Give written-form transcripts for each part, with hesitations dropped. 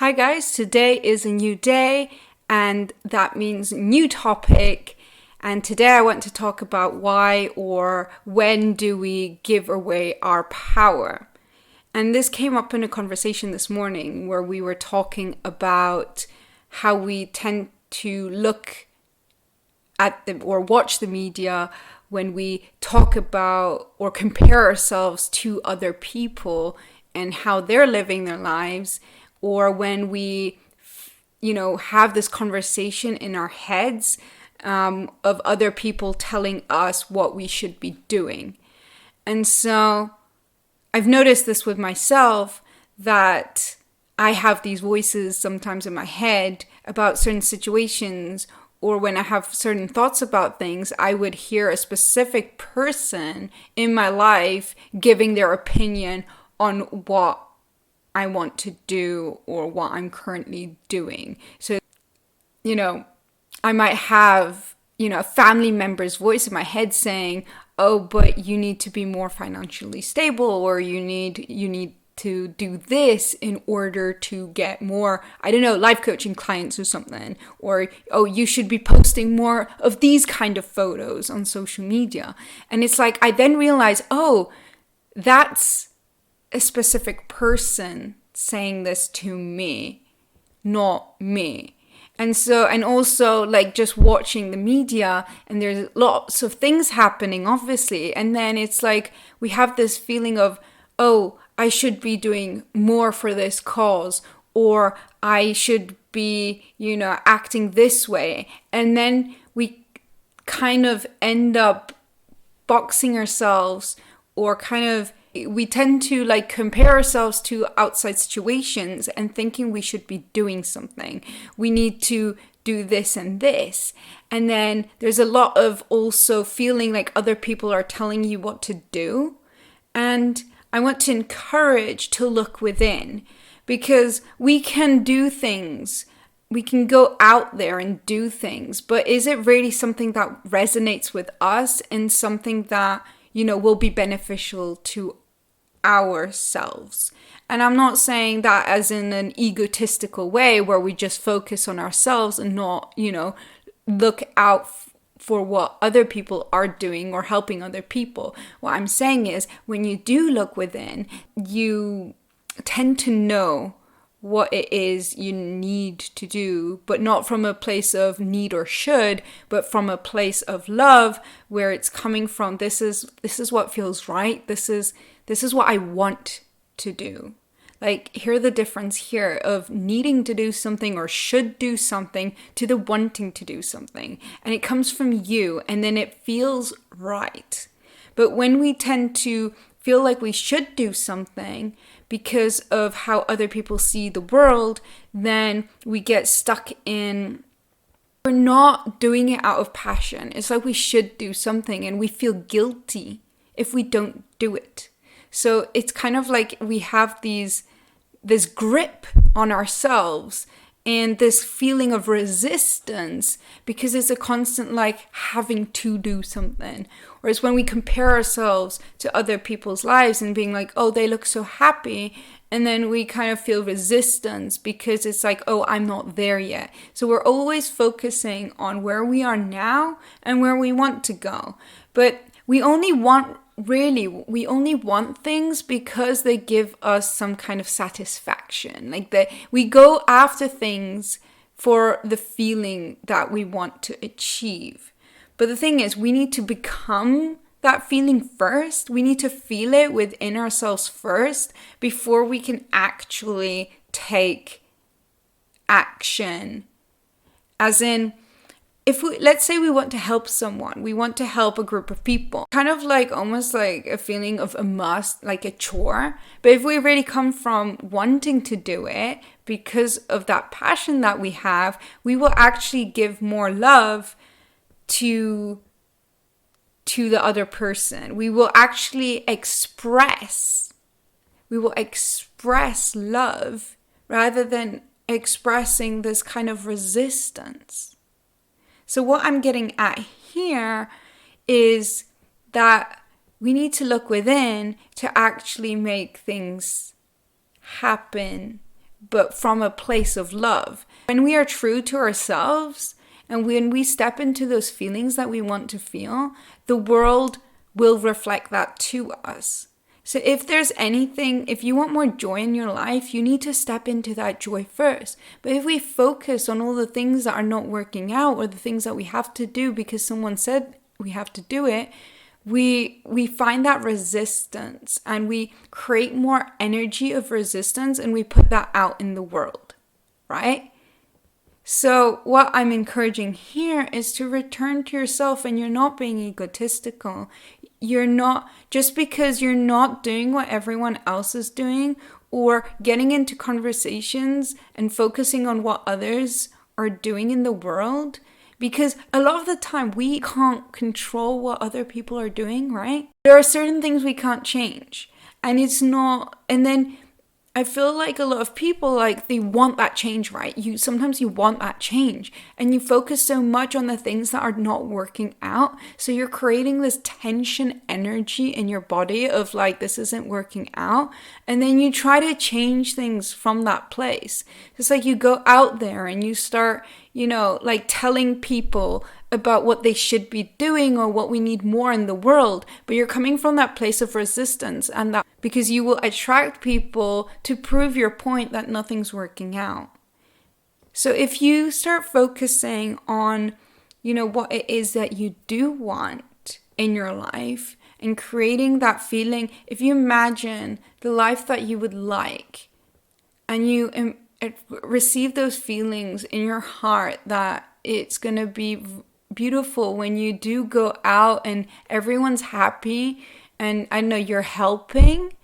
Hi guys, today is a new day and that means new topic. And today I want to talk about why or when do we give away our power. And this came up in a conversation this morning where we were talking about how we tend to look at or watch the media when we talk about or compare ourselves to other people and how they're living their lives, or when we, have this conversation in our heads of other people telling us what we should be doing. And so I've noticed this with myself, that I have these voices sometimes in my head about certain situations, or when I have certain thoughts about things, I would hear a specific person in my life giving their opinion on what I want to do or what I'm currently doing. So, I might have, a family member's voice in my head saying, oh, but you need to be more financially stable, or you need to do this in order to get more, life coaching clients or something. Or, oh, you should be posting more of these kind of photos on social media. And it's like, I then realize, oh, that's a specific person saying this to me, not me. And also just watching the media, and there's lots of things happening, obviously. And then it's like, we have this feeling of, oh, I should be doing more for this cause, or I should be, acting this way. And then we kind of end up boxing ourselves, or we tend to compare ourselves to outside situations and thinking we should be doing something. We need to do this and this. And then there's a lot of also feeling like other people are telling you what to do. And I want to encourage to look within, because we can do things. We can go out there and do things, but is it really something that resonates with us and something that will be beneficial to ourselves? And I'm not saying that as in an egotistical way where we just focus on ourselves and not, look out for what other people are doing or helping other people. What I'm saying is, when you do look within, you tend to know what it is you need to do, but not from a place of need or should, but from a place of love, where it's coming from, this is what feels right. This is what I want to do. Hear the difference here of needing to do something or should do something to the wanting to do something. And it comes from you, and then it feels right. But when we tend to feel like we should do something because of how other people see the world, then we get stuck in, we're not doing it out of passion. It's like we should do something and we feel guilty if we don't do it. So it's kind of like we have this grip on ourselves and this feeling of resistance, because it's a constant having to do something. Whereas when we compare ourselves to other people's lives and being like, oh, they look so happy, and then we kind of feel resistance because it's like, oh, I'm not there yet. So we're always focusing on where we are now and where we want to go. But we only want things because they give us some kind of satisfaction. We go after things for the feeling that we want to achieve. But the thing is, we need to become that feeling first. We need to feel it within ourselves first before we can actually take action. As in, let's say we want to help someone, we want to help a group of people, kind of almost like a feeling of a must, like a chore. But if we really come from wanting to do it because of that passion that we have, we will actually give more love to the other person. We will actually express love rather than expressing this kind of resistance. So what I'm getting at here is that we need to look within to actually make things happen but from a place of love. When we are true to ourselves and when we step into those feelings that we want to feel, the world will reflect that to us. So if there's anything, if you want more joy in your life, you need to step into that joy first. But if we focus on all the things that are not working out or the things that we have to do because someone said we have to do it, we find that resistance and we create more energy of resistance and we put that out in the world, right? So what I'm encouraging here is to return to yourself, and you're not being egotistical. You're not, just because you're not doing what everyone else is doing or getting into conversations and focusing on what others are doing in the world, because a lot of the time we can't control what other people are doing, right? There are certain things we can't change, and it's not, and then I feel like a lot of people, like, they want that change, right? Sometimes you want that change and you focus so much on the things that are not working out. So you're creating this tension energy in your body of like, this isn't working out. And then you try to change things from that place. It's like you go out there and you start, like telling people about what they should be doing or what we need more in the world, but you're coming from that place of resistance, and that because you will attract people to prove your point that nothing's working out. So if you start focusing on, what it is that you do want in your life and creating that feeling, if you imagine the life that you would like and you receive those feelings in your heart that it's going to be beautiful when you do go out and everyone's happy and I know you're helping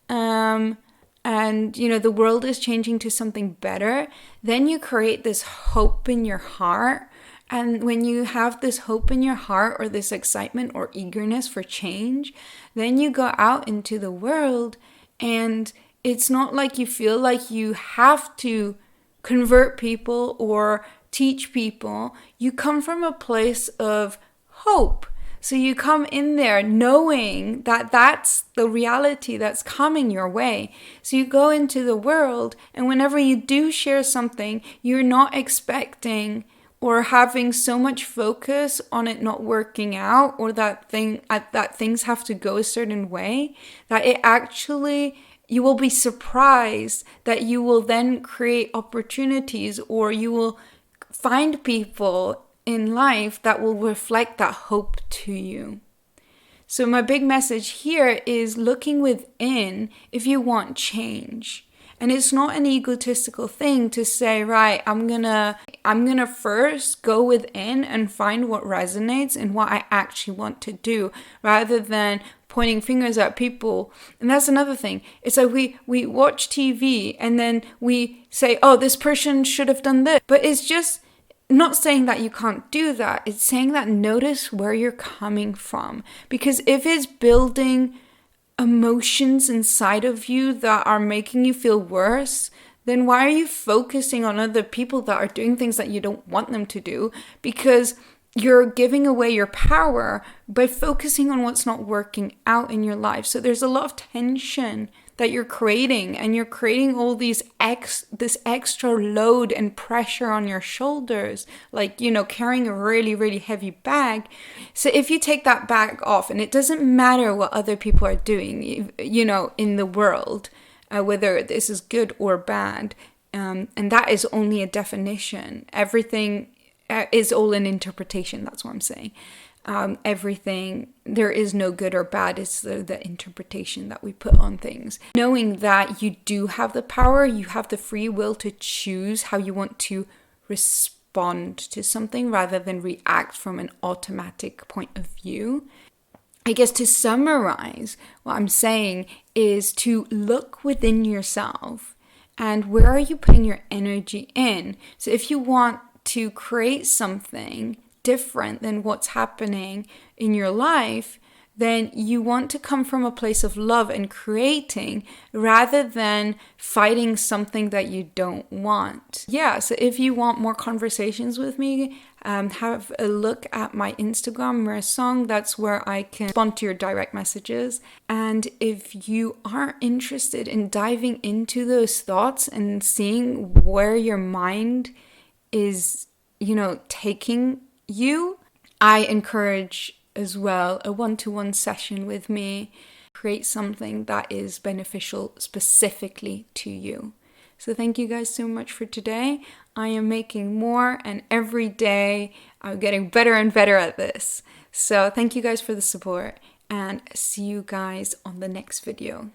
and the world is changing to something better, then you create this hope in your heart. And when you have this hope in your heart or this excitement or eagerness for change, then you go out into the world, and it's not like you feel like you have to convert people or teach people. You come from a place of hope. So you come in there knowing that that's the reality that's coming your way. So you go into the world, and whenever you do share something, you're not expecting or having so much focus on it not working out, or that things have to go a certain way, that it actually, you will be surprised that you will then create opportunities, or you will find people in life that will reflect that hope to you. So my big message here is looking within if you want change. And it's not an egotistical thing to say, right, I'm gonna first go within and find what resonates and what I actually want to do, rather than pointing fingers at people. And that's another thing. It's like we watch TV and then we say, oh, this person should have done this. But it's just not saying that you can't do that. It's saying that notice where you're coming from. Because if it's building emotions inside of you that are making you feel worse, then why are you focusing on other people that are doing things that you don't want them to do? Because you're giving away your power by focusing on what's not working out in your life. So there's a lot of tension that you're creating, and you're creating all this extra load and pressure on your shoulders, like, carrying a really, really heavy bag. So if you take that bag off, and it doesn't matter what other people are doing, in the world, whether this is good or bad, and that is only a definition. Everything is all an interpretation. That's what I'm saying. Everything, there is no good or bad. It's the interpretation that we put on things. Knowing that you do have the power, you have the free will to choose how you want to respond to something rather than react from an automatic point of view. I guess to summarize, what I'm saying is to look within yourself and where are you putting your energy in. So if you want to create something different than what's happening in your life, then you want to come from a place of love and creating rather than fighting something that you don't want. Yeah, so if you want more conversations with me, have a look at my Instagram, 𝘰𝘰𝘮𝘪𝘯𝘨. That's where I can respond to your direct messages. And if you are interested in diving into those thoughts and seeing where your mind is, taking you, I encourage as well a one-to-one session with me. Create something that is beneficial specifically to you. So thank you guys so much for today. I am making more, and every day I'm getting better and better at this. So thank you guys for the support, and see you guys on the next video.